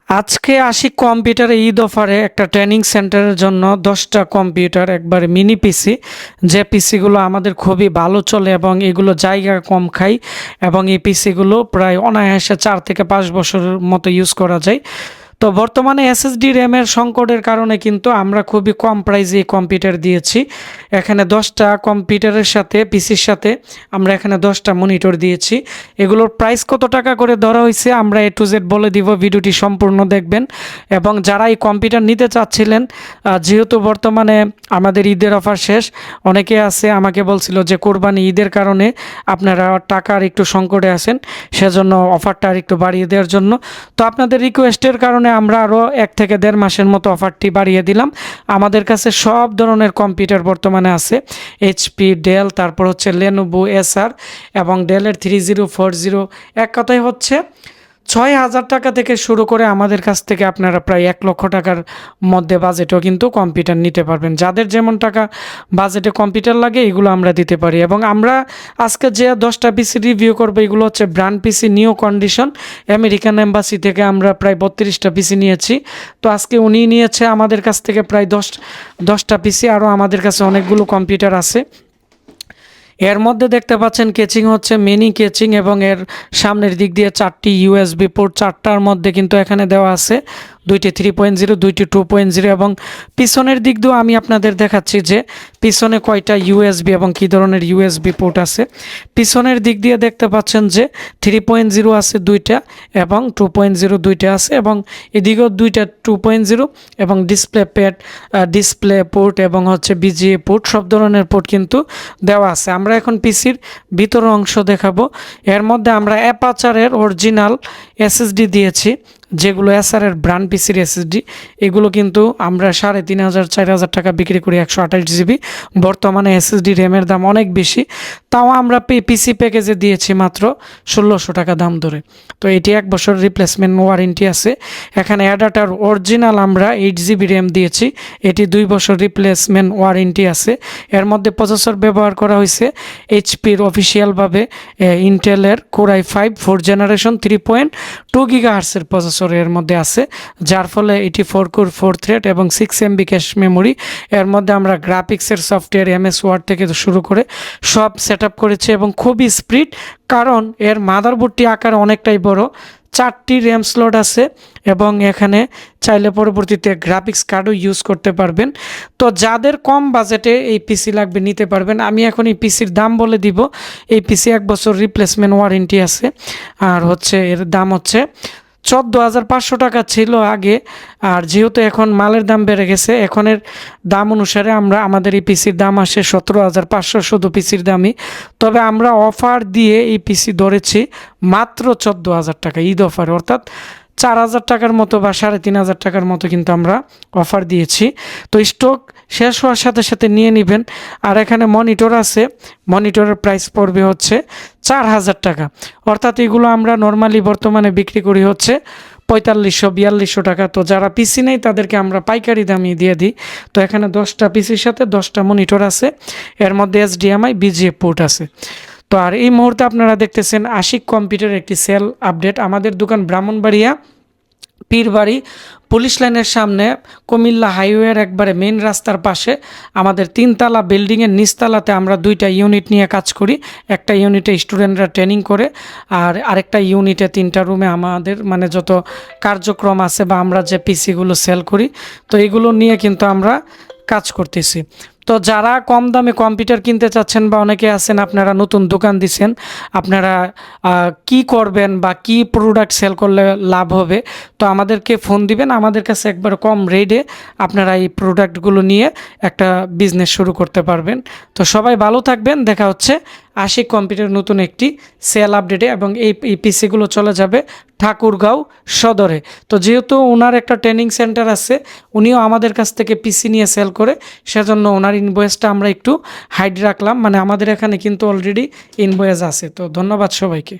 আজকে আসি কম্পিউটার ঈদ অফারে একটা ট্রেনিং সেন্টারের জন্য 10টা কম্পিউটার একবারে মিনি পিসি, যে পিসিগুলো আমাদের খুবই ভালো চলে এবং এগুলো জায়গা কম খায় এবং এই পিসিগুলো প্রায় অনায়াসে 4 থেকে 5 বছরের মতো ইউজ করা যায়। তো বর্তমানে এসএসডি র্যামের সংকটের কারণে কিন্তু আমরা খুবই কম প্রাইসে কম্পিউটার দিয়েছি। এখানে 10টা কম্পিউটারের সাথে পিসির সাথে আমরা এখানে 10টা মনিটর দিয়েছি। এগুলোর প্রাইস কত টাকা করে ধরা হয়েছে আমরা A to Z বলে দিব, ভিডিওটি সম্পূর্ণ দেখবেন। এবং যারা এই কম্পিউটার নিতে চাচ্ছিলেন, যেহেতু বর্তমানে আমাদের ঈদের অফার শেষ, অনেকে আছে আমাকে বলছিল যে কোরবানি ঈদের কারণে আপনারা টাকার একটু সংকটে আছেন, সেজন্য অফারটা আর একটু বাড়িয়ে দেওয়ার জন্য। তো আপনাদের রিকোয়েস্টের কারণে আমরা আরও 1 থেকে 1.5 মাসের মতো অফারটি বাড়িয়ে দিলাম। আমাদের কাছে সব ধরনের কম্পিউটার বর্তমানে আছে, HP, ডেল, তারপর হচ্ছে লেনোভো, এসার এবং ডেলের 3040। এক কথায় হচ্ছে 6,000 টাকা থেকে শুরু করে আমাদের কাছ থেকে আপনারা প্রায় 1 লক্ষ টাকার মধ্যে বাজেটও কিন্তু কম্পিউটার নিতে পারবেন। যাদের যেমন টাকা বাজেটে কম্পিউটার লাগে এগুলো আমরা দিতে পারি। এবং আমরা আজকে যে 10টা পিসি রিভিউ করবো এগুলো হচ্ছে ব্র্যান্ড পিসি, নিউ কন্ডিশন। আমেরিকান এম্বাসি থেকে আমরা প্রায় 32টা পিসি নিয়েছি। তো আজকে উনি নিয়েছে আমাদের কাছ থেকে প্রায় 10টা পিসি। আরও আমাদের কাছে অনেকগুলো কম্পিউটার আছে। এর মধ্যে দেখতে পাচ্ছেন কেচিং হচ্ছে মিনি কেচিং এবং এর সামনের দিক দিয়ে 4টি USB পোর্ট, 4টার মধ্যে কিন্তু এখানে দেওয়া আছে 2টি 3.0, 2টি 2.0। এবং পিছনের দিক দিয়েও আমি আপনাদের দেখাচ্ছি যে পিছনে কয়টা USB এবং কী ধরনের USB পোর্ট আছে। পিছনের দিক দিয়ে দেখতে পাচ্ছেন যে 3.0 আছে 2টা এবং 2.0 2টা আছে, এবং এদিকেও 2টা 2.0 এবং ডিসপ্লে প্যাড, ডিসপ্লে পোর্ট এবং হচ্ছে BGA পোর্ট, সব ধরনের পোর্ট কিন্তু দেওয়া আছে। আমরা এখন পিসির ভিতর অংশ দেখাবো। এর মধ্যে আমরা অ্যাপাচারের অরিজিনাল SSD দিয়েছি, যেগুলো এসারের ব্র্যান্ড পিসির SSD। এগুলো কিন্তু আমরা 3,500 4,000 টাকা বিক্রি করি 128 GB। বর্তমানে SSD র্যামের দাম অনেক বেশি, তাও আমরা পিসি প্যাকেজে দিয়েছি মাত্র 1,600 টাকা দাম ধরে। তো এটি 1 বছর রিপ্লেসমেন্ট ওয়ারেন্টি আছে। এখানে অ্যাডাটার অরিজিনাল আমরা 8 GB র্যাম দিয়েছি, এটি 2 বছর রিপ্লেসমেন্ট ওয়ারেন্টি আছে। এর মধ্যে প্রসেসর ব্যবহার করা হয়েছে HPর অফিসিয়ালভাবে ইন্টেলের Core i5 4th generation 3.2 GHz এর প্রসেসর এর মধ্যে আছে, যার ফলে এটি 4 কোর 4 থ্রেড এবং 6 MB ক্যাশ মেমোরি। এর মধ্যে আমরা গ্রাফিক্সের সফটওয়্যার MS ওয়ার্ড থেকে শুরু করে সব সেট আপ করেছি এবং খুবই স্পিড, কারণ এর মাদারবোর্ডটি আকার অনেকটাই বড়। 4টি র্যাম স্লট আছে এবং এখানে চাইলে পরবর্তীতে গ্রাফিক্স কার্ডও ইউজ করতে পারবেন। তো যাদের কম বাজেটে এই পিসি লাগবে নিতে পারবেন। আমি এখন এই পিসির দাম বলে দিব। এই পিসি 1 বছর রিপ্লেসমেন্ট ওয়ারেন্টি আছে, আর হচ্ছে এর দাম হচ্ছে 14,500 টাকা ছিল আগে। আর যেহেতু এখন মালের দাম বেড়ে গেছে, এখনের দাম অনুসারে আমাদের এই পিসির দাম আসে 17,500 শুধু পিসির দামই। তবে আমরা অফার দিয়ে এই পিসি ধরেছি মাত্র 14,000 টাকা ঈদ অফার, অর্থাৎ 4,000 টাকার মতো বা 3,500 টাকার মতো কিন্তু আমরা অফার দিয়েছি। তো স্টক শেষ হওয়ার সাথে সাথে নিয়ে নেবেন। আর এখানে মনিটর আছে, মনিটরের প্রাইস পড়বে হচ্ছে 4,000 টাকা, অর্থাৎ এগুলো আমরা নর্মালি বর্তমানে বিক্রি করি হচ্ছে 4,500-4,200 টাকা। তো যারা পিসি নেই তাদেরকে আমরা পাইকারি দামে দিয়ে দিই। তো এখানে 10টা পিসির সাথে 10টা মনিটর আছে, এর মধ্যে HDMI BGA পোর্ট আছে। তো আর এই মুহূর্তে আপনারা দেখতেছেন আশিক কম্পিউটার একটি সেল আপডেট। আমাদের দোকান ব্রাহ্মণবাড়িয়া পীরবাড়ি পুলিশ লাইনের সামনে, কুমিল্লা হাইওয়ের একবারে মেন রাস্তার পাশে আমাদের 3তলা বিল্ডিংয়ের নিচতলাতে আমরা 2টা ইউনিট নিয়ে কাজ করি। একটা ইউনিটে স্টুডেন্টরা ট্রেনিং করে, আর আরেকটা ইউনিটে 3টা রুমে আমাদের মানে যত কার্যক্রম আছে বা আমরা যে পিসিগুলো সেল করি, তো এগুলো নিয়ে কিন্তু আমরা কাজ করতেছি। তো যারা কম দামে কম্পিউটার কিনতে চাচ্ছেন বা অনেকে আছেন আপনারা নতুন দোকান দিচ্ছেন, আপনারা কি করবেন বা কি প্রোডাক্ট সেল করলে লাভ হবে, তো আমাদেরকে ফোন দিবেন। আমাদের কাছে একবার কম রেটে আপনারা এই প্রোডাক্টগুলো নিয়ে একটা বিজনেস শুরু করতে পারবেন। তো সবাই ভালো থাকবেন, দেখা হচ্ছে আশিক কম্পিউটার নতুন একটি সেল আপডেটে। এবং এই পিসিগুলো চলে যাবে ঠাকুরগাঁও সদরে। তো যেহেতু ওনার একটা ট্রেনিং সেন্টার আছে, উনিও আমাদের কাছ থেকে পিসি নিয়ে সেল করে, সেজন্য ওনার ইনভয়েসটা আমরা একটু হাইড রাখলাম। মানে আমাদের এখানে কিন্তু অলরেডি ইনভয়েস আছে। তো ধন্যবাদ সবাইকে।